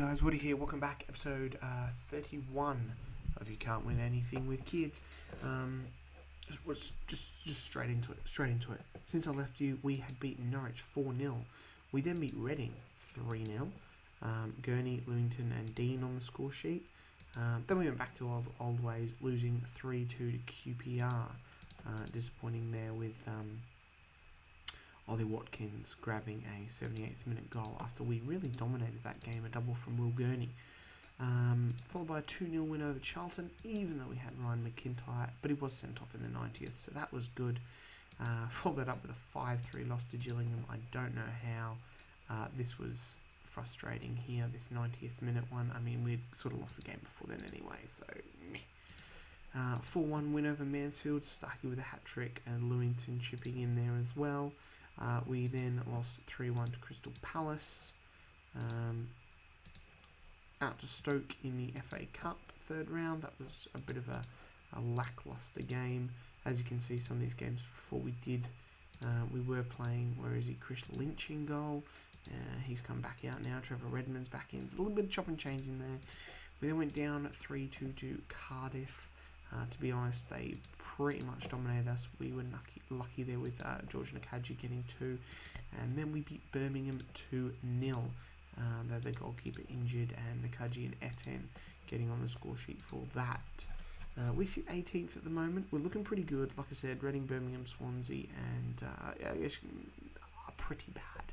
Guys, Woody here. Welcome back, episode 31 of You Can't Win Anything with Kids. Just straight into it. Since I left you, we had beaten Norwich 4-0. We then beat Reading 3-0. Gurney, Lewington and Dean on the score sheet. Then we went back to old ways, losing 3-2 to QPR. Disappointing there with Ollie Watkins grabbing a 78th minute goal after we really dominated that game, a double from Will Gurney. Followed by a 2-0 win over Charlton, even though we had Ryan McIntyre, but he was sent off in the 90th, so that was good. Followed that up with a 5-3 loss to Gillingham. I don't know how this was frustrating here, this 90th minute one. I mean, we'd sort of lost the game before then anyway, so meh. 4-1 win over Mansfield, Starkey with a hat-trick and Lewington chipping in there as well. We then lost 3-1 to Crystal Palace. Out to Stoke in the FA Cup third round. That was a bit of a lacklustre game. As you can see, some of these games before we were playing, where is he? Chris Lynch in goal. He's come back out now. Trevor Redmond's back in. It's a little bit of chop and change in there. We then went down 3-2 to Cardiff. To be honest, they pretty much dominated us. We were lucky there with George Nakaji getting 2. And then we beat Birmingham 2-0. They're the goalkeeper injured and Nakaji and Etienne getting on the score sheet for that. We sit 18th at the moment. We're looking pretty good. Like I said, Reading, Birmingham, Swansea and I guess are pretty bad.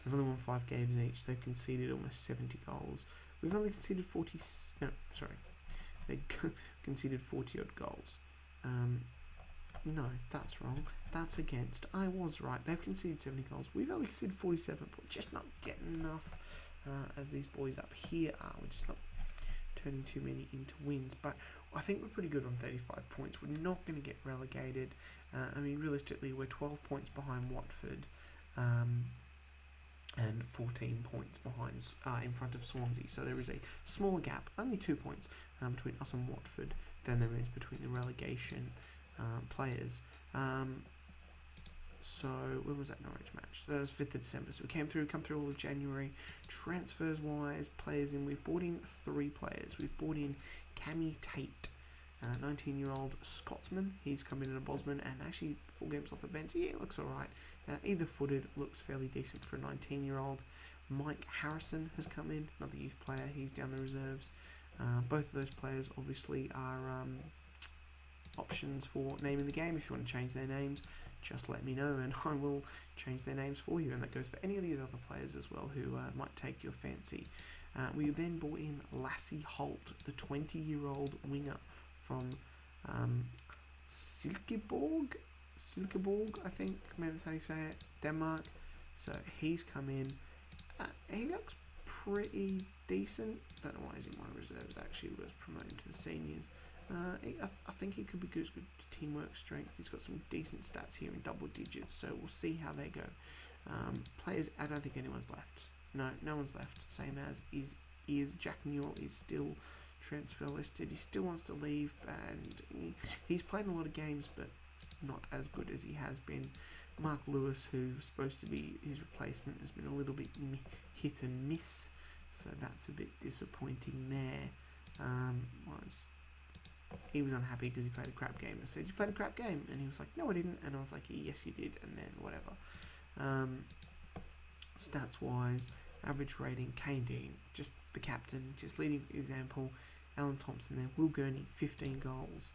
They've only won 5 games each. They've conceded almost 70 goals. We've only conceded They conceded 40 odd goals. No, that's wrong. That's against. I was right. They've conceded 70 goals. We've only conceded 47, but just not getting enough as these boys up here are. We're just not turning too many into wins. But I think we're pretty good on 35 points. We're not going to get relegated. I mean, realistically, we're 12 points behind Watford. And 14 points behind in front of Swansea. So there is a smaller gap, only 2 points between us and Watford than there is between the relegation players. So when was that Norwich match? So that was 5th of December. So we come through all of January. Transfers wise, players in. We've brought in 3 players. We've brought in Cammy Tate, 19-year-old Scotsman. He's come in a Bosman and actually 4 games off the bench. Yeah, looks alright. Either footed, looks fairly decent for a 19-year-old. Mike Harrison has come in, another youth player. He's down the reserves. Both of those players obviously are options for naming the game. If you want to change their names, just let me know and I will change their names for you. And that goes for any of these other players as well who might take your fancy. We then brought in Lassie Holt, the 20-year-old winger from Silkeborg, I think, maybe that's how you say it, Denmark. So he's come in. He looks pretty decent. Don't know why he's in my reserves. Actually, was promoted to the seniors. I think he could be good teamwork strength. He's got some decent stats here in double digits. So we'll see how they go. Players, I don't think anyone's left. No one's left. Same as is Jack Newell is still transfer listed. He still wants to leave, and he's played a lot of games, but not as good as he has been. Mark Lewis, who's supposed to be his replacement, has been a little bit hit and miss, so that's a bit disappointing there. He was unhappy because he played a crap game. I said, "You played a crap game?" And he was like, "No, I didn't." And I was like, "Yes, you did." And then whatever. Stats wise, average rating, Kane Dean, just the captain, just leading example. Alan Thompson there, Will Gurney, 15 goals.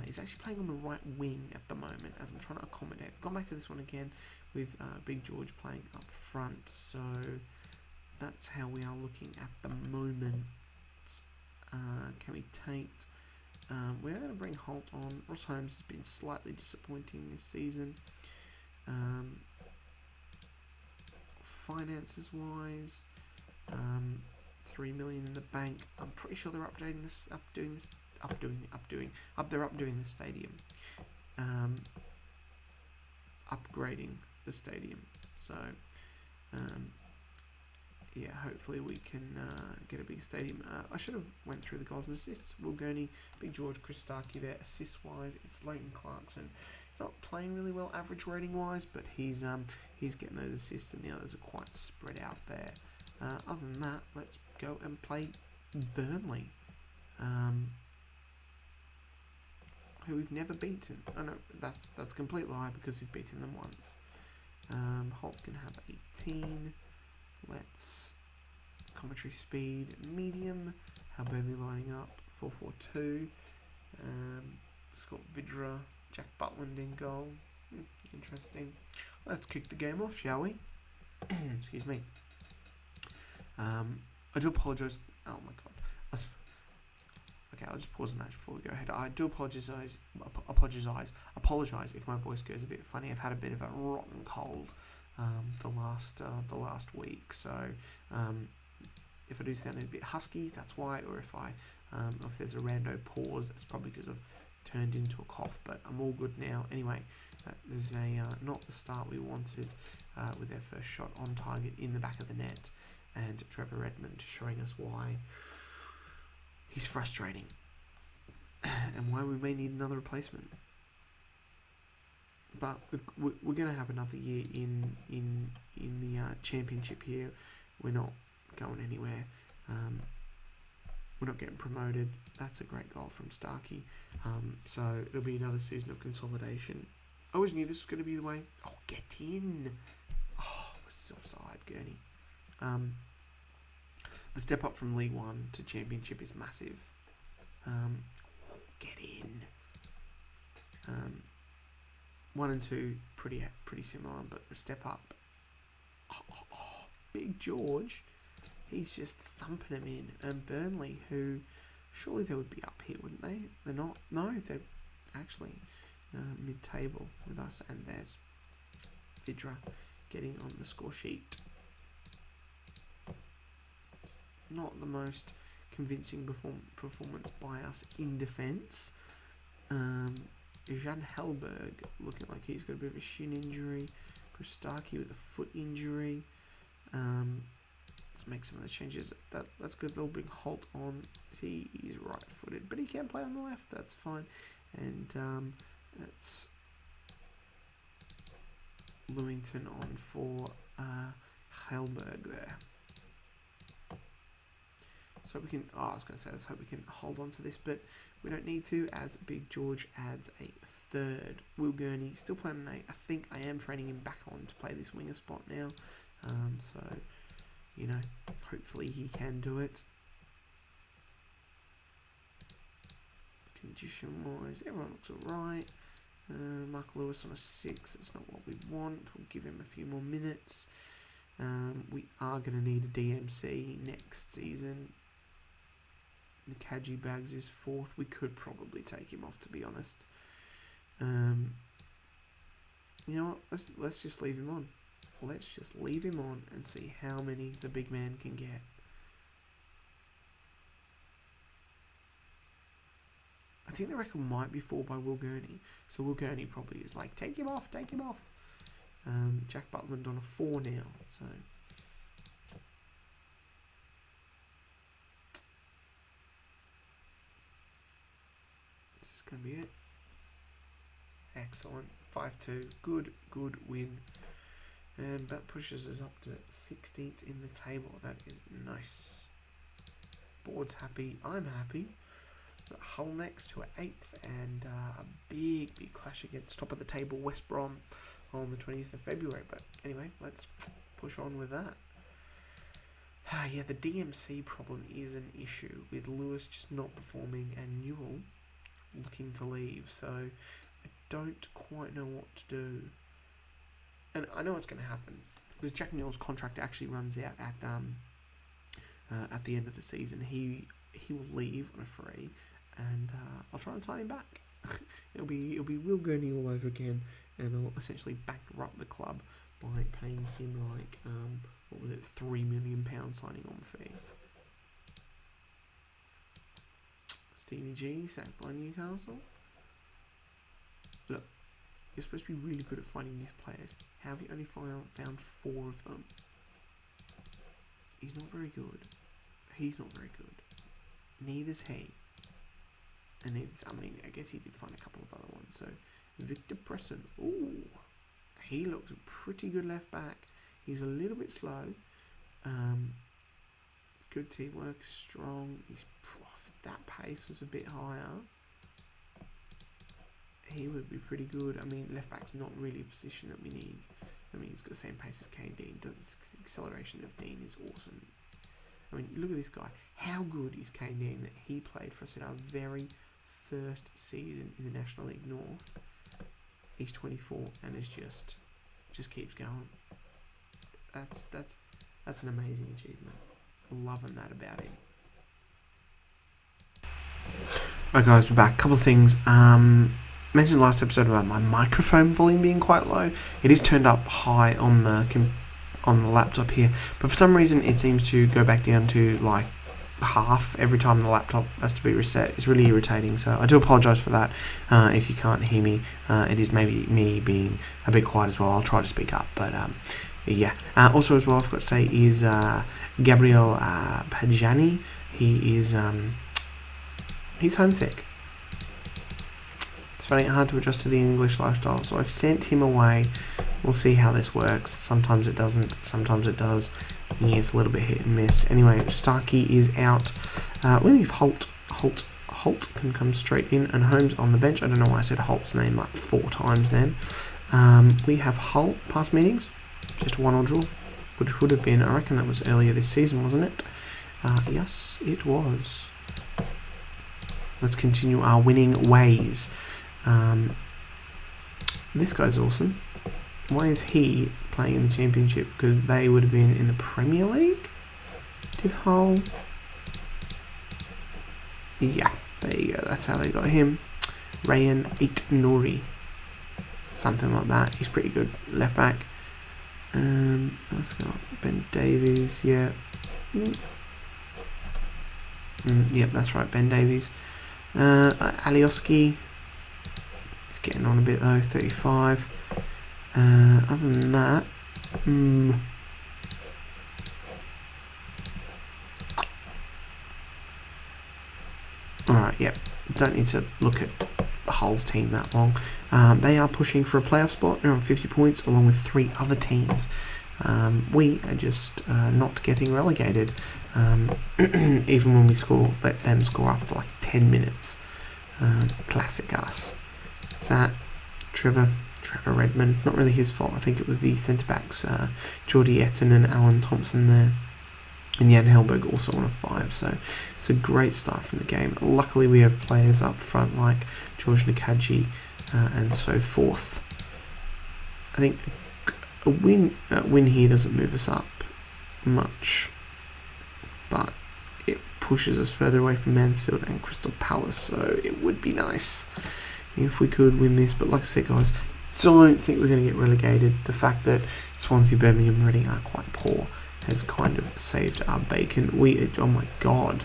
He's actually playing on the right wing at the moment as I'm trying to accommodate. I've gone back to this one again with Big George playing up front. So that's how we are looking at the moment. Can we take... we're going to bring Holt on. Ross Holmes has been slightly disappointing this season. Finances wise, 3 million in the bank. I'm pretty sure they're updating this, they're updoing the stadium, upgrading the stadium. So, yeah, hopefully we can get a big stadium. I should have went through the goals and assists. Will Gurney, Big George, Chris Starkey there. Assist wise, it's Leighton Clarkson. He's not playing really well average rating wise, but he's getting those assists, and the others are quite spread out there. Other than that, let's go and play Burnley, who we've never beaten. Oh no, that's a complete lie because we've beaten them once. Holt can have 18. Let's commentary speed medium. How Burnley lining up? 4-4-2. It's got Vidra, Jack Butland in goal. Interesting. Let's kick the game off, shall we? Excuse me. I do apologise. Oh my god. Okay, I'll just pause the match before we go ahead. I do apologise if my voice goes a bit funny. I've had a bit of a rotten cold the last week, so if I do sound a bit husky, that's why. Or if there's a rando pause, it's probably because I've turned into a cough. But I'm all good now. Anyway, this is not the start we wanted with their first shot on target in the back of the net, and Trevor Redmond showing us why he's frustrating and why we may need another replacement. But we're going to have another year in the championship here. We're not going anywhere. We're not getting promoted. That's a great goal from Starkey. So it'll be another season of consolidation. I always knew this was going to be the way. Oh, get in. Oh, it's offside, Gurney. The step up from League One to Championship is massive. Get in. 1 and 2 pretty similar, but the step up. Big George, he's just thumping him in. And Burnley, who surely they would be up here, wouldn't they? They're not. No, they're actually mid-table with us. And there's Vidra getting on the score sheet. Not the most convincing performance by us in defence. Jan Helberg looking like he's got a bit of a shin injury. Starkey with a foot injury. Let's make some of the changes. That's good. They'll bring Holt on. He's right-footed, but he can play on the left. That's fine. And that's Lewington on for Helberg there. So we can, I was going to say, let's hope we can hold on to this, but we don't need to, as Big George adds a third. Will Gurney still playing an 8. I think I am training him back on to play this winger spot now. So, you know, hopefully he can do it. Condition-wise, everyone looks alright. Mark Lewis on a 6, that's not what we want. We'll give him a few more minutes. We are going to need a DMC next season. Nkaji Bags is 4th. We could probably take him off, to be honest. You know what? Let's just leave him on. Let's just leave him on and see how many the big man can get. I think the record might be 4 by Will Gurney. So Will Gurney probably is like, take him off, take him off. Jack Butland on a 4 now. So this is going to be it. Excellent. 5-2. Good win. And that pushes us up to 16th in the table. That is nice. Board's happy. I'm happy. Got Hull next to 8th. And a big clash against top of the table West Brom on the 20th of February. But anyway, let's push on with that. Yeah, the DMC problem is an issue with Lewis just not performing and Newell looking to leave. So I don't quite know what to do. And I know what's going to happen because Jack Newell's contract actually runs out at the end of the season. He will leave on a free, and I'll try and tie him back. it'll be Will Gurney all over again, and I'll essentially bankrupt the club by paying him like what was it, £3 million signing on fee. Stevie G sacked by Newcastle. Look, you're supposed to be really good at finding these players. How have you only found 4 of them? He's not very good. He's not very good. Neither's he. And I guess he did find a couple of other ones. So, Victor Presson. Ooh. He looks a pretty good left back. He's a little bit slow. Good teamwork, strong. That pace was a bit higher. He would be pretty good. I mean, left back's not really a position that we need. I mean, he's got the same pace as Kane Dean. The acceleration of Dean is awesome. I mean, look at this guy. How good is Kane Dean that he played for us in our very first season in the National League North? He's 24 and is just keeps going. That's an amazing achievement. Loving that about him. Right, guys, we're back. Couple of things. Mentioned last episode about my microphone volume being quite low. It is turned up high on the laptop here, but for some reason it seems to go back down to like half every time the laptop has to be reset. It's really irritating, so I do apologise for that. If you can't hear me, it is maybe me being a bit quiet as well. I'll try to speak up, but yeah. Also as well, I forgot to say is Gabriel Pajani. He is he's homesick. It's finding it hard to adjust to the English lifestyle, so I've sent him away. We'll see how this works. Sometimes it doesn't, sometimes it does. Yeah, it's a little bit hit and miss. Anyway, Starkey is out. We'll leave Holt can come straight in, and Holmes on the bench. I don't know why I said Holt's name like 4 times then. We have Hull past meetings, just a 1-1 draw, which would have been, I reckon that was earlier this season, wasn't it? Yes, it was. Let's continue our winning ways. This guy's awesome. Why is he playing in the Championship? Because they would have been in the Premier League? Did Hull? Yeah, there you go. That's how they got him. Rayan Aitnouri. Something like that. He's pretty good. Left back. Let's go. Ben Davies, yeah. Yep, that's right. Ben Davies. Alioski. He's getting on a bit though. 35. Other than that, alright, yep. Don't need to look at Hull's team that long. They are pushing for a playoff spot. They're on 50 points along with 3 other teams. We are just not getting relegated. Even when we score, let them score after like 10 minutes. Classic us. Sat, Trevor Redmond, not really his fault. I think it was the centre-backs, Geordie Etten and Alan Thompson there. And Jan Helberg also on a 5, so it's a great start from the game. Luckily we have players up front like George Nakaji and so forth. I think a win here doesn't move us up much, but it pushes us further away from Mansfield and Crystal Palace, so it would be nice if we could win this. But like I said, guys, don't think we're going to get relegated. The fact that Swansea, Birmingham, and Reading are quite poor has kind of saved our bacon. Oh my god.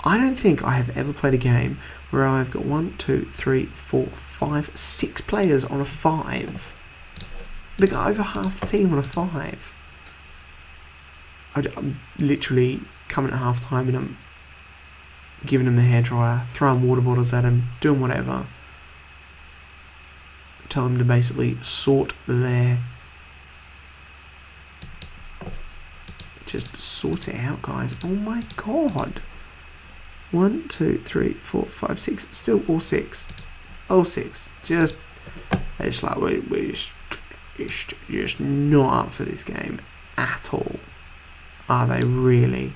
I don't think I have ever played a game where I've got 1, 2, 3, 4, 5, 6 players on a 5. They got over half the team on a 5. I'm literally coming at half time and I'm giving them the hairdryer, throwing water bottles at them, doing whatever. Tell them to basically sort their... Just sort it out, guys. Oh my god. 1, 2, 3, 4, 5, 6. Still all 6. All 6. Just... It's like we're just not up for this game at all. Are they really?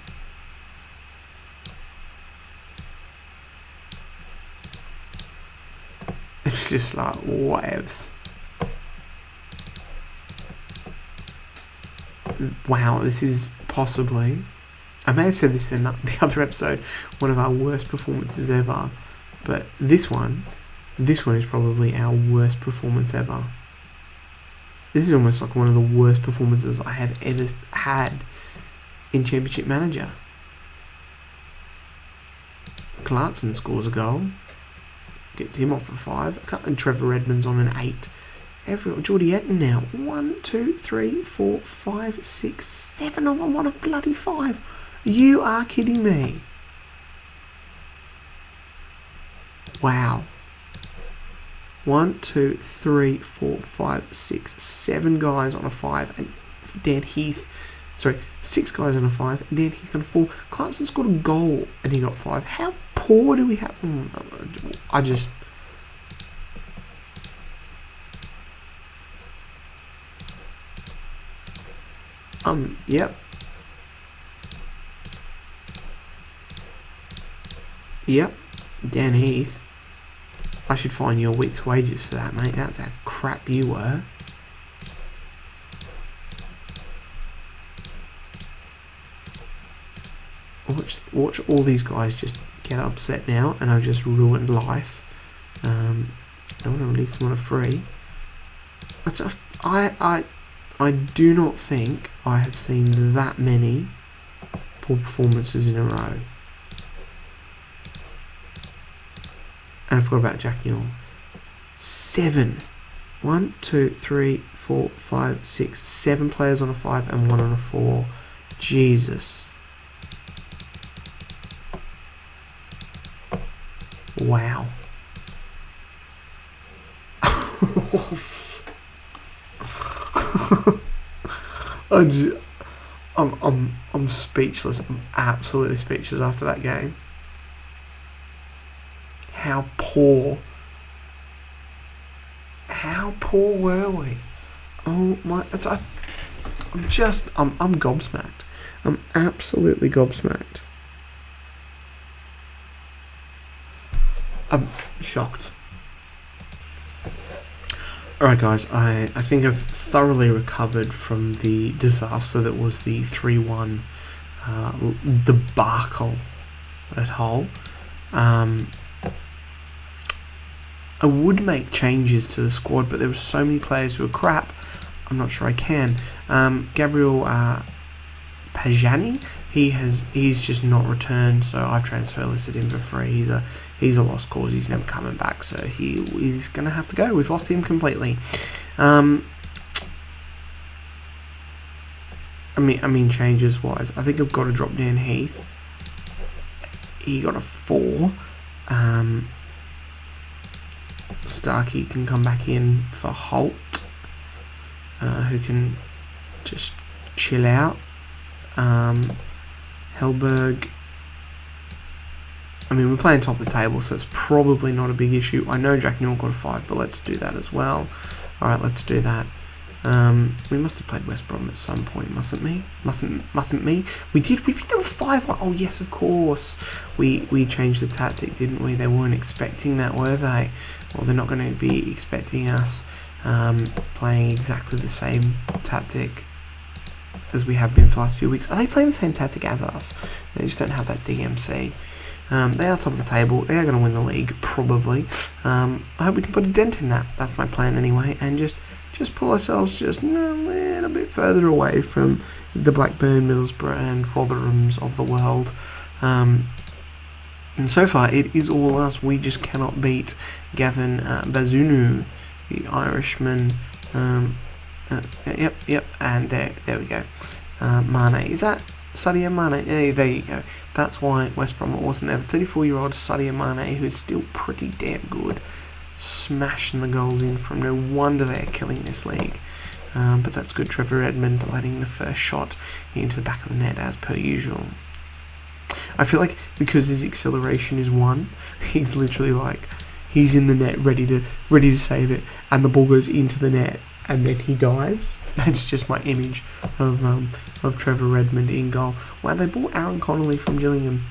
It's just like, whatevs. Wow, this is possibly, I may have said this in the other episode, one of our worst performances ever. But this one is probably our worst performance ever. This is almost like one of the worst performances I have ever had in Championship Manager. Clarkson scores a goal. Gets him off a 5. And Trevor Redmond's on an 8. Geordie Etten now. 1, 2, 3, 4, 5, 6, 7 of them on a bloody 5. You are kidding me. Wow. 1, 2, 3, 4, 5, 6, 7 guys on a 5. And Dan Heath 6 guys on a 5, and then he's got a 4. Clarkson scored a goal, and he got 5. How poor do we have? I just... Yep. Yep. Dan Heath. I should fine you a week's wages for that, mate. That's how crap you were. Watch all these guys just get upset now, and I've just ruined life. I don't want to release them on a free. I do not think I have seen that many poor performances in a row. And I forgot about Jack Newell. 7. 1, 2, 3, 4, 5, 6, 7 players on a 5 and 1 on a 4. Jesus. Wow. I'm speechless. I'm absolutely speechless after that game. How poor were we? Oh my! I'm gobsmacked. I'm absolutely gobsmacked. I'm shocked. Alright guys, I think I've thoroughly recovered from the disaster that was the 3-1 debacle at Hull. I would make changes to the squad, but there were so many players who were crap, I'm not sure I can. Gabriel Pajani, he's just not returned, so I've transfer listed him for free. He's a lost cause. He's never coming back, so he's gonna have to go. We've lost him completely. I mean changes wise, I think I've got to drop Dan Heath. He got a 4. Starkey can come back in for Holt, who can just chill out. Hellberg. I mean, we're playing top of the table, so it's probably not a big issue. I know Jack Newell got a 5, but let's do that as well. Alright, let's do that. We must have played West Brom at some point, mustn't we? Mustn't we? We did. We beat them 5-1. Oh yes, of course. We changed the tactic, didn't we? They weren't expecting that, were they? Well, they're not going to be expecting us playing exactly the same tactic as we have been for the last few weeks. Are they playing the same tactic as us? They just don't have that DMC. They are top of the table. They are going to win the league, probably. I hope we can put a dent in that. That's my plan anyway. And just pull ourselves just a little bit further away from the Blackburn, Middlesbrough and Rotherhams of the world. And so far, it is all us. We just cannot beat Gavin Bazunu, the Irishman. Yep. And there we go. Mane. Is that Sadio Mane? There you go. That's why West Brom wasn't there. 34-year-old Sadio Mane, who is still pretty damn good, smashing the goals in from. No wonder they're killing this league. But that's good. Trevor Redmond letting the first shot into the back of the net as per usual. I feel like because his acceleration is 1, he's literally like, he's in the net ready to save it, and the ball goes into the net, and then he dives. That's just my image of Trevor Redmond in goal. Wow, they bought Aaron Connolly from Gillingham.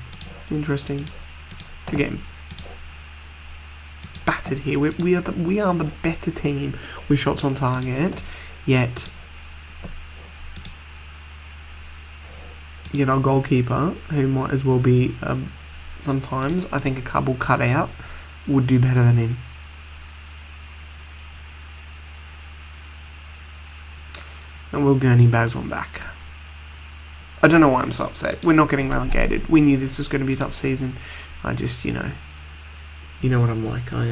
Interesting. Again, battered here. We are the better team with shots on target, yet our goalkeeper, who might as well be sometimes, I think a couple cut out, would do better than him. And Will Gurney bags one back. I don't know why I'm so upset. We're not getting relegated. We knew this was going to be a tough season. I just, you know what I'm like. I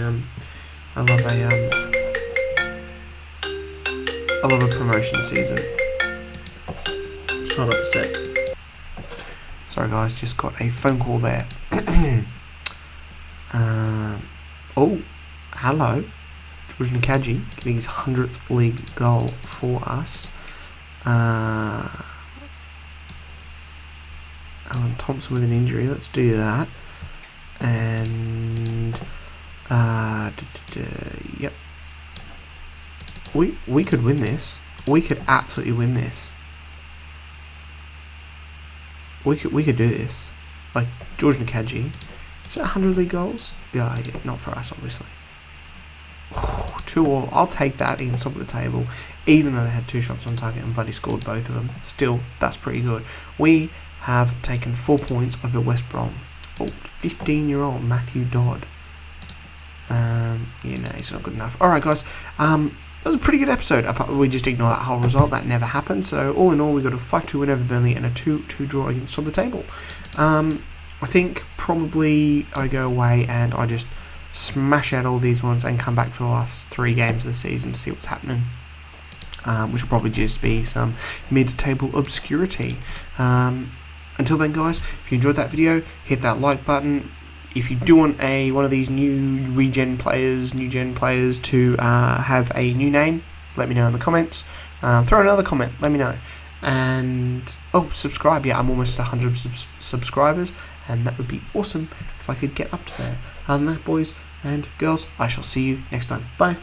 love a promotion season. Just not upset. Sorry guys, just got a phone call there. Oh, hello. George Nakaji getting his 100th league goal for us. Alan Thompson with an injury. Let's do that. And yep, we could win this. We could absolutely win this. We could do this. Like George Nakaji. Is it 100 league goals? Yeah, not for us obviously. 2-2. I'll take that against top of the table, even though they had 2 shots on target and Buddy scored both of them. Still, that's pretty good. We have taken 4 points over West Brom. 15-year-old Matthew Dodd. Yeah, no, he's not good enough. Alright, guys. That was a pretty good episode. We just ignore that whole result. That never happened. So, all in all, we got a 5-2 win over Burnley and a 2-2 draw against top of the table. I think probably I go away and I just smash out all these ones and come back for the last 3 games of the season to see what's happening. Which will probably just be some mid-table obscurity. Until then, guys, if you enjoyed that video, hit that like button. If you do want one of these new gen players to have a new name, let me know in the comments. Throw another comment, let me know. And subscribe. Yeah, I'm almost at 100 subscribers, and that would be awesome if I could get up to there. Other than that, boys and girls, I shall see you next time. Bye.